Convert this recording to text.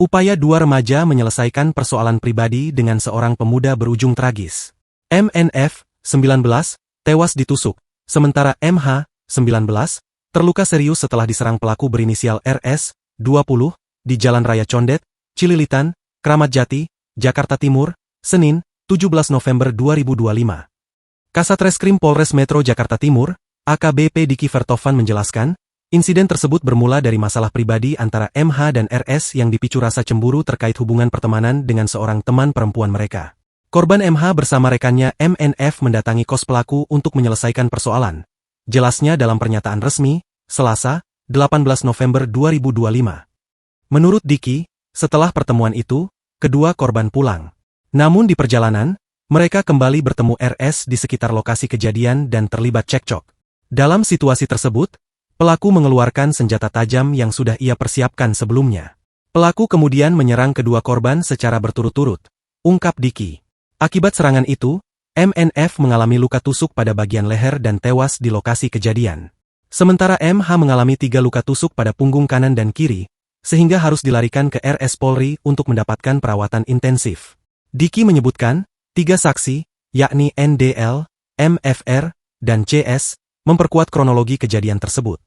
Upaya dua remaja menyelesaikan persoalan pribadi dengan seorang pemuda berujung tragis. MNF, 19, tewas ditusuk, sementara MH, 19, terluka serius setelah diserang pelaku berinisial RS, 20, di Jalan Raya Condet, Cililitan, Kramat Jati, Jakarta Timur, Senin, 17 November 2025. Kasatreskrim Polres Metro Jakarta Timur, AKBP Diki Vertovan menjelaskan, insiden tersebut bermula dari masalah pribadi antara MH dan RS yang dipicu rasa cemburu terkait hubungan pertemanan dengan seorang teman perempuan mereka. Korban MH bersama rekannya MNF mendatangi kos pelaku untuk menyelesaikan persoalan. Jelasnya dalam pernyataan resmi, Selasa, 18 November 2025. Menurut Diki, setelah pertemuan itu, kedua korban pulang. Namun di perjalanan, mereka kembali bertemu RS di sekitar lokasi kejadian dan terlibat cekcok. Dalam situasi tersebut, pelaku mengeluarkan senjata tajam yang sudah ia persiapkan sebelumnya. Pelaku kemudian menyerang kedua korban secara berturut-turut, ungkap Diki. Akibat serangan itu, MNF mengalami luka tusuk pada bagian leher dan tewas di lokasi kejadian. Sementara MH mengalami 3 luka tusuk pada punggung kanan dan kiri, sehingga harus dilarikan ke RS Polri untuk mendapatkan perawatan intensif. Diki menyebutkan, 3 saksi, yakni NDL, MFR, dan CS, memperkuat kronologi kejadian tersebut.